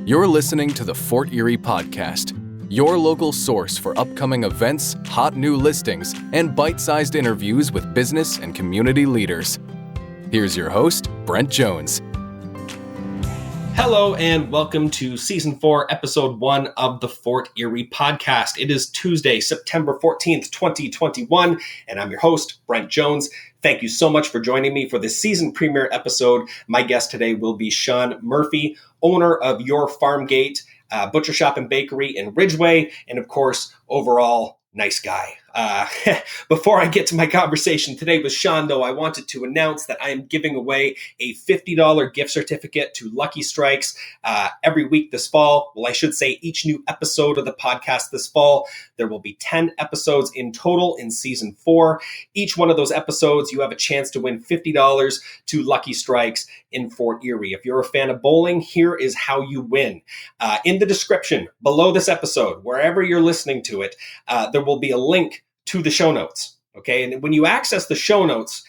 You're listening to the Fort Erie Podcast, your local source for upcoming events, hot new listings, and bite-sized interviews with business and community leaders. Here's your host, Brent Jones. Hello and welcome to Season 4, Episode 1 of the Fort Erie Podcast. It is Tuesday, September 14th, 2021, and I'm your host, Brent Jones. Thank you so much for joining me for this season premiere episode. My guest today will be Shawn Murphy, owner of Your Farm Gate Butcher Shop and Bakery in Ridgeway, and of course, overall, nice guy. Before I get to my conversation today with Shawn, though, I wanted to announce that I am giving away a $50 gift certificate to Lucky Stryx every week this fall. Well, I should say each new episode of the podcast this fall. There will be 10 episodes in total in Season 4. Each one of those episodes, you have a chance to win $50 to Lucky Stryx in Fort Erie. If you're a fan of bowling, here is how you win. In the description below this episode, wherever you're listening to it, there will be a link to the show notes, okay? And when you access the show notes,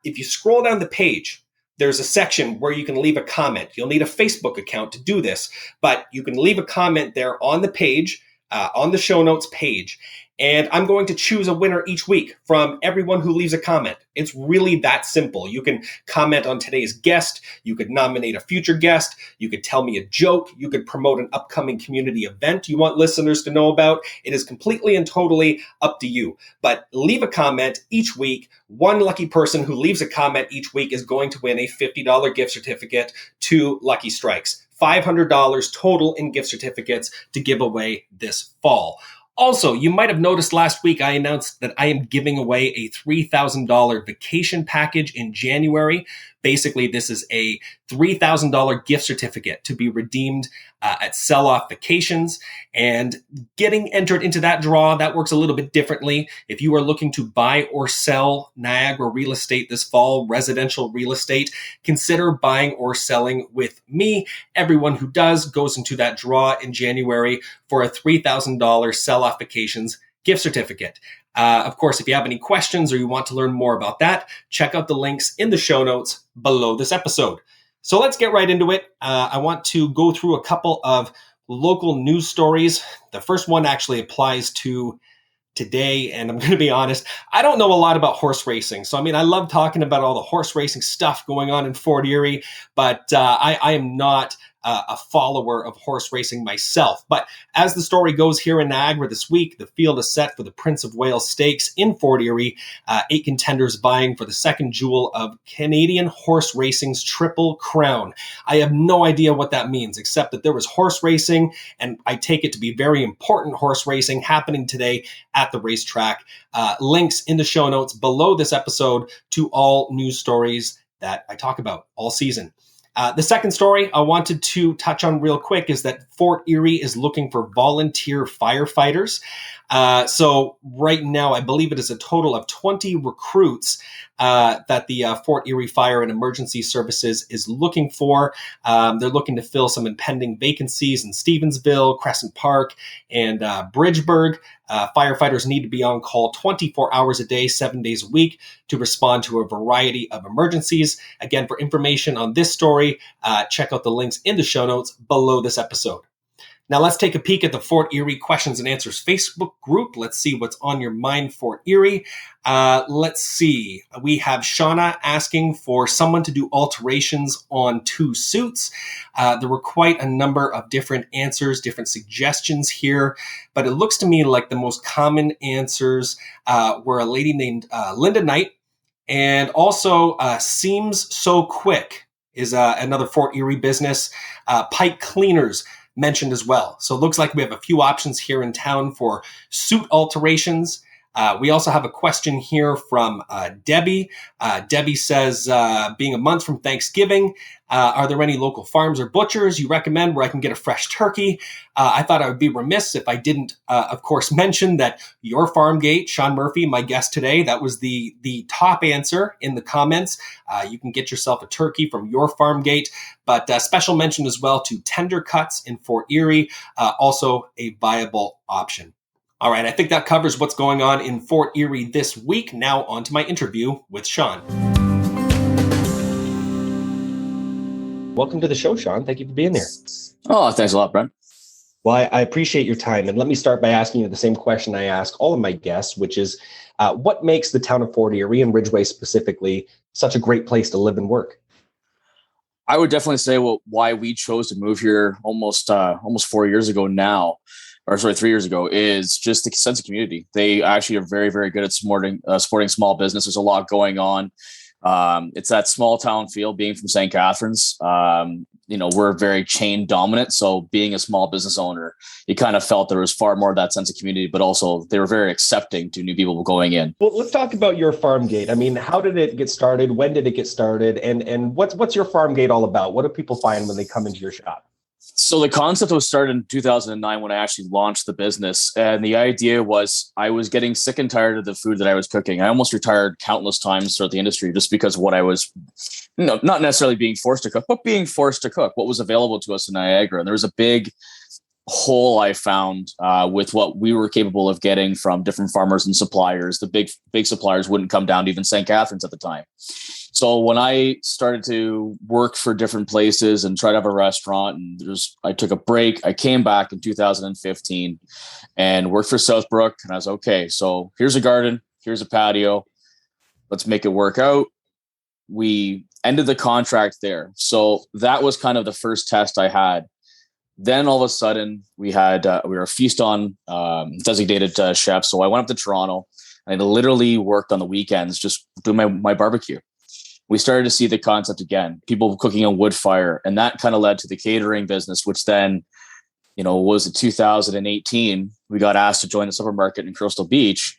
if you scroll down the page, there's a section where you can leave a comment. You'll need a Facebook account to do this, but you can leave a comment there on the page, on the show notes page. And I'm going to choose a winner each week from everyone who leaves a comment. It's really that simple. You can comment on today's guest. You could nominate a future guest. You could tell me a joke. You could promote an upcoming community event you want listeners to know about. It is completely and totally up to you. But leave a comment each week. One lucky person who leaves a comment each week is going to win a $50 gift certificate to Lucky Stryx. $500 total in gift certificates to give away this fall. Also, you might have noticed last week I announced that I am giving away a $3,000 vacation package in January. Basically, this is a $3,000 gift certificate to be redeemed at Sell-Off Vacations. And getting entered into that draw, that works a little bit differently. If you are looking to buy or sell Niagara real estate this fall, residential real estate, consider buying or selling with me. Everyone who does goes into that draw in January for a $3,000 Sell-Off Vacations gift certificate. Of course, if you have any questions or you want to learn more about that, check out the links in the show notes below this episode. So let's get right into it. I want to go through a couple of local news stories. The first one actually applies to today, and I'm going to be honest, I don't know a lot about horse racing. So, I love talking about all the horse racing stuff going on in Fort Erie, but I am not a follower of horse racing myself. But as the story goes here in Niagara this week, the field is set for the Prince of Wales Stakes in Fort Erie. 8 contenders vying for the second jewel of Canadian horse racing's Triple Crown. I have no idea what that means, except that there was horse racing, and I take it to be very important horse racing happening today at the racetrack. Links in the show notes below this episode to all news stories that I talk about all season. The second story I wanted to touch on real quick is that Fort Erie is looking for volunteer firefighters. So right now, I believe it is a total of 20 recruits that the Fort Erie Fire and Emergency Services is looking for. They're looking to fill some impending vacancies in Stevensville, Crescent Park, and Bridgeburg. Firefighters need to be on call 24 hours a day, 7 days a week to respond to a variety of emergencies. Again, for information on this story, check out the links in the show notes below this episode. Now let's take a peek at the Fort Erie Questions and Answers Facebook group. Let's see what's on your mind, Fort Erie. Let's see. We have Shauna asking for someone to do alterations on 2 suits. There were quite a number of different answers, different suggestions here, but it looks to me like the most common answers were a lady named Linda Knight, and also Seems So Quick is another Fort Erie business. Pike Cleaners mentioned as well. So it looks like we have a few options here in town for suit alterations. We also have a question here from Debbie. Debbie says, being a month from Thanksgiving, are there any local farms or butchers you recommend where I can get a fresh turkey? I thought I would be remiss if I didn't, of course, mention that Your Farm Gate, Shawn Murphy, my guest today, that was the top answer in the comments. You can get yourself a turkey from Your Farm Gate, but special mention as well to Tender Cuts in Fort Erie, also a viable option. All right, I think that covers what's going on in Fort Erie this week. Now on to my interview with Shawn. Welcome to the show, Shawn. Thank you for being here. Oh, thanks a lot, Brent. Well, I appreciate your time. And let me start by asking you the same question I ask all of my guests, which is what makes the town of Fort Erie and Ridgeway specifically such a great place to live and work? I would definitely say why we chose to move here almost 4 years ago now, or sorry, 3 years ago, is just the sense of community. They actually are very, very good at supporting small business. There's a lot going on. It's that small town feel, being from St. Catharines. We're very chain dominant. So being a small business owner, you kind of felt there was far more of that sense of community, but also they were very accepting to new people going in. Well, let's talk about your farm gate. I mean, how did it get started? When did it get started? And what's your farm gate all about? What do people find when they come into your shop? So the concept was started in 2009 when I actually launched the business. And the idea was I was getting sick and tired of the food that I was cooking. I almost retired countless times throughout the industry just because of what I was, not necessarily being forced to cook, but being forced to cook what was available to us in Niagara. And there was a big hole I found with what we were capable of getting from different farmers and suppliers. The big suppliers wouldn't come down to even St. Catharines at the time. So when I started to work for different places and try to have a restaurant, and I took a break, I came back in 2015 and worked for Southbrook. And I was okay. So here's a garden, here's a patio. Let's make it work out. We ended the contract there. So that was kind of the first test I had. Then all of a sudden we were a feast on designated chefs. So I went up to Toronto and I literally worked on the weekends, just doing my barbecue. We started to see the concept again, people cooking on wood fire. And that kind of led to the catering business, which then, was in 2018, we got asked to join the supermarket in Crystal Beach.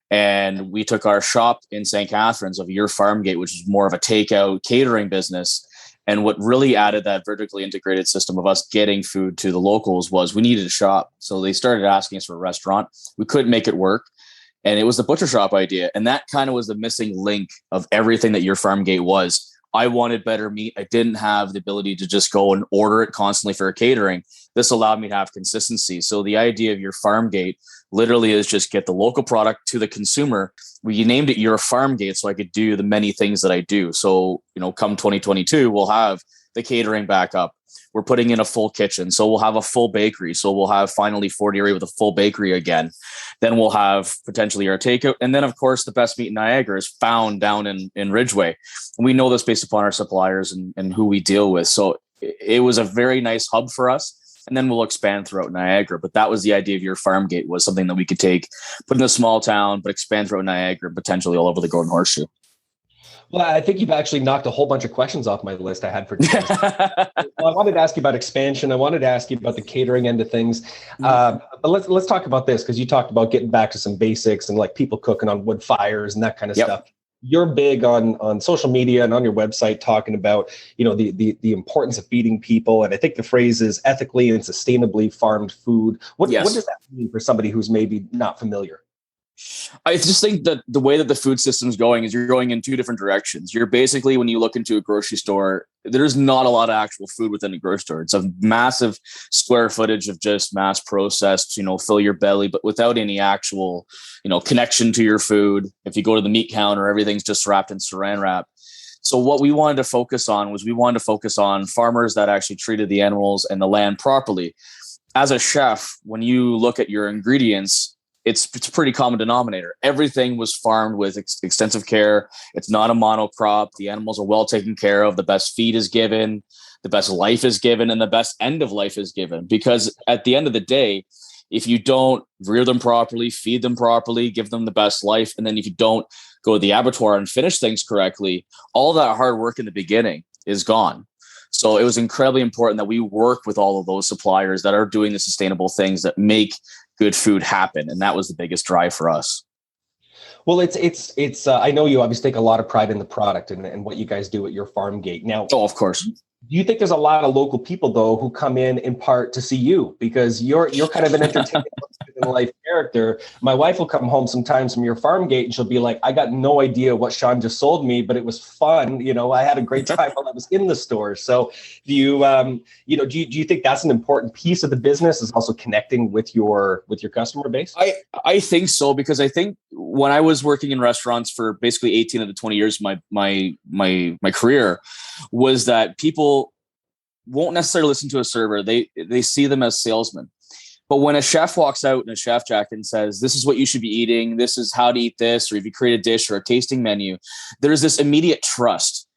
And we took our shop in St. Catharines of Your Farm Gate, which is more of a takeout catering business. And what really added that vertically integrated system of us getting food to the locals was we needed a shop. So they started asking us for a restaurant. We couldn't make it work. And it was the butcher shop idea. And that kind of was the missing link of everything that Your Farm Gate was. I wanted better meat. I didn't have the ability to just go and order it constantly for catering. This allowed me to have consistency. So the idea of Your Farm Gate literally is just get the local product to the consumer. We named it Your Farm Gate so I could do the many things that I do. So, come 2022, we'll have the catering back up. We're putting in a full kitchen. So we'll have a full bakery. So we'll have finally Fort Erie with a full bakery again. Then we'll have potentially our takeout. And then, of course, the best meat in Niagara is found down in Ridgeway. And we know this based upon our suppliers and who we deal with. So it was a very nice hub for us. And then we'll expand throughout Niagara. But that was the idea of Your Farm Gate, was something that we could take, put in a small town, but expand throughout Niagara, potentially all over the Golden Horseshoe. Well, I think you've actually knocked a whole bunch of questions off my list I had for today. Well, I wanted to ask you about expansion. I wanted to ask you about the catering end of things. But let's talk about this, because you talked about getting back to some basics and like people cooking on wood fires and that kind of stuff. You're big on social media and on your website talking about, the importance of feeding people. And I think the phrase is ethically and sustainably farmed food. What does that mean for somebody who's maybe not familiar? I just think that the way that the food system is going is you're going in two different directions. You're basically, when you look into a grocery store, there's not a lot of actual food within a grocery store. It's a massive square footage of just mass processed, fill your belly, but without any actual, connection to your food. If you go to the meat counter, everything's just wrapped in saran wrap. So what we wanted to focus on farmers that actually treated the animals and the land properly. As a chef, when you look at your ingredients, it's a pretty common denominator. Everything was farmed with extensive care. It's not a monocrop. The animals are well taken care of. The best feed is given, the best life is given, and the best end of life is given. Because at the end of the day, if you don't rear them properly, feed them properly, give them the best life, and then if you don't go to the abattoir and finish things correctly, all that hard work in the beginning is gone. So it was incredibly important that we work with all of those suppliers that are doing the sustainable things that make good food happen. And that was the biggest drive for us. Well, it's I know you obviously take a lot of pride in the product and what you guys do at Your Farm Gate. Now, of course. Do you think there's a lot of local people, though, who come in part to see you because you're kind of an entertaining life character? My wife will come home sometimes from Your Farm Gate and she'll be like, I got no idea what Shawn just sold me, but it was fun. I had a great time while I was in the store. So do you think that's an important piece of the business, is also connecting with your customer base? I think so, because I think when I was working in restaurants for basically 18 of the 20 years of my career, was that people won't necessarily listen to a server. They see them as salesmen. But when a chef walks out in a chef jacket and says, this is what you should be eating, this is how to eat this, or if you create a dish or a tasting menu, there's this immediate trust.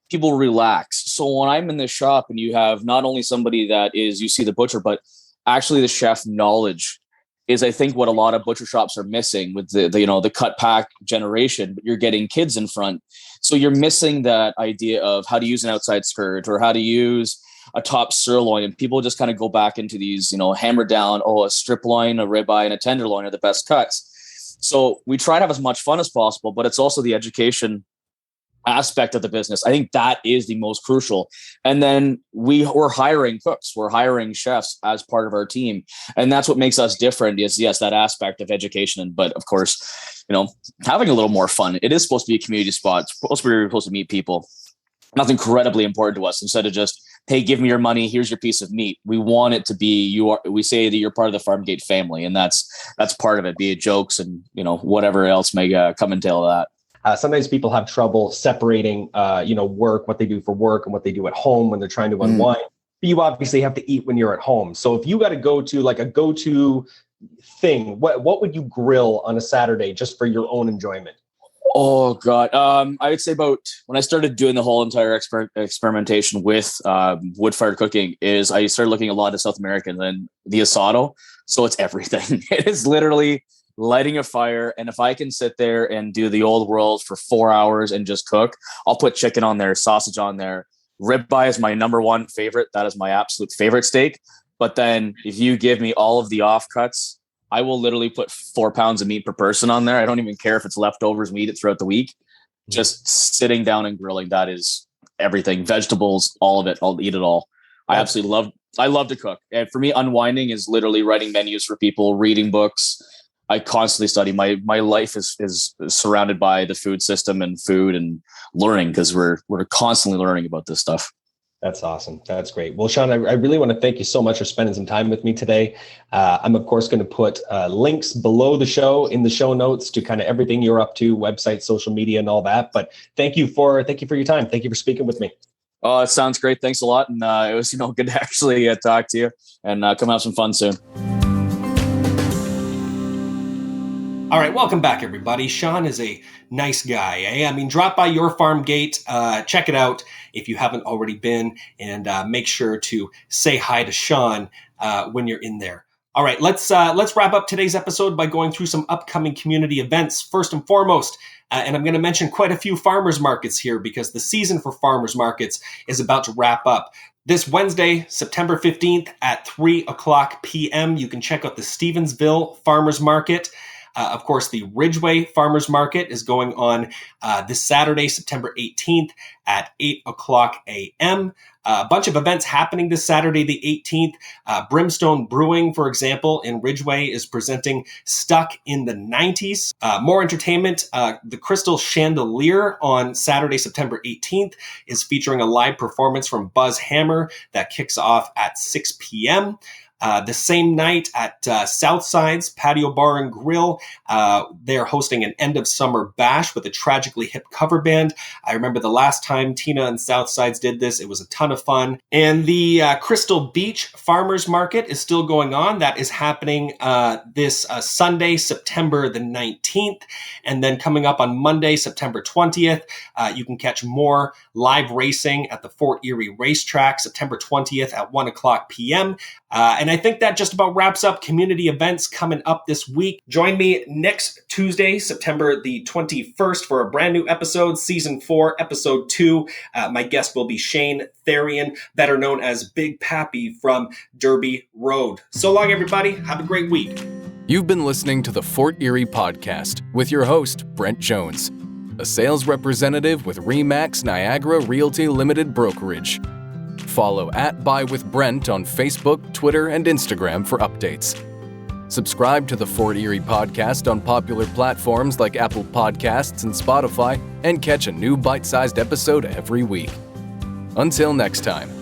People relax. So when I'm in the shop and you have not only somebody that is, you see the butcher, but actually the chef knowledge is, I think, what a lot of butcher shops are missing with the cut pack generation, but you're getting kids in front. So you're missing that idea of how to use an outside skirt or how to use a top sirloin, and people just kind of go back into these, hammer down, a strip loin, a ribeye, and a tenderloin are the best cuts. So we try to have as much fun as possible, but it's also the education aspect of the business. I think that is the most crucial. And then we're hiring cooks, we're hiring chefs as part of our team. And that's what makes us different is, yes, that aspect of education. But of course, having a little more fun. It is supposed to be a community spot. It's supposed to meet people. Nothing incredibly important to us, instead of just, hey, give me your money, here's your piece of meat. We want it to be, we say that you're part of the Farmgate family, and that's part of it, be it jokes and whatever else may come entail that. Sometimes people have trouble separating work, what they do for work, and what they do at home when they're trying to unwind. But you obviously have to eat when you're at home. So if you got to go to like a go-to thing, what would you grill on a Saturday just for your own enjoyment? Oh God. I would say about when I started doing the whole entire experimentation with wood-fired cooking is I started looking a lot at South American and the asado. So it's everything. It is literally lighting a fire. And if I can sit there and do the old world for 4 hours and just cook, I'll put chicken on there, sausage on there. Ribeye is my number one favorite. That is my absolute favorite steak. But then if you give me all of the offcuts, I will literally put 4 pounds of meat per person on there. I don't even care if it's leftovers. We eat it throughout the week. Just sitting down and grilling, that is everything. Vegetables, all of it. I'll eat it all. I love to cook. And for me, unwinding is literally writing menus for people, reading books. I constantly study. My life is surrounded by the food system and food and learning, because we're constantly learning about this stuff. That's awesome. That's great. Well, Shawn, I really want to thank you so much for spending some time with me today. I'm, of course, going to put links below the show in the show notes to kind of everything you're up to, website, social media, and all that. But thank you for your time. Thank you for speaking with me. Oh, it sounds great. Thanks a lot. And it was, good to actually talk to you, and come have some fun soon. All right, welcome back, everybody. Shawn is a nice guy. I mean, drop by your Farmgate, check it out if you haven't already been, and make sure to say hi to Shawn when you're in there. All right, let's wrap up today's episode by going through some upcoming community events. First and foremost, and I'm going to mention quite a few farmers markets here because the season for farmers markets is about to wrap up. This Wednesday, September 15th at 3:00 p.m., you can check out the Stevensville Farmers Market. Of course, the Ridgeway Farmers Market is going on this Saturday, September 18th at 8:00 a.m. A bunch of events happening this Saturday, the 18th. Brimstone Brewing, for example, in Ridgeway is presenting Stuck in the 90s. More entertainment. The Crystal Chandelier on Saturday, September 18th is featuring a live performance from Buzz Hammer that kicks off at 6 p.m. The same night at Southside's Patio Bar and Grill, they're hosting an end of summer bash with a Tragically Hip cover band. I remember the last time Tina and Southsides did this. It was a ton of fun. And the Crystal Beach Farmers Market is still going on. That is happening this Sunday, September the 19th. And then coming up on Monday, September 20th, you can catch more live racing at the Fort Erie Racetrack, September 20th at 1:00 p.m. And I think that just about wraps up community events coming up this week. Join me next Tuesday, September the 21st, for a brand new episode, Season 4, Episode 2. My guest will be Shane Therian, better known as Big Pappy from Derby Road. So long, everybody. Have a great week. You've been listening to the Fort Erie Podcast with your host, Brent Jones, a sales representative with RE/MAX Niagara Realty Limited Brokerage. Follow @BuyWithBrent on Facebook, Twitter, and Instagram for updates. Subscribe to the Fort Erie Podcast on popular platforms like Apple Podcasts and Spotify, and catch a new bite-sized episode every week. Until next time.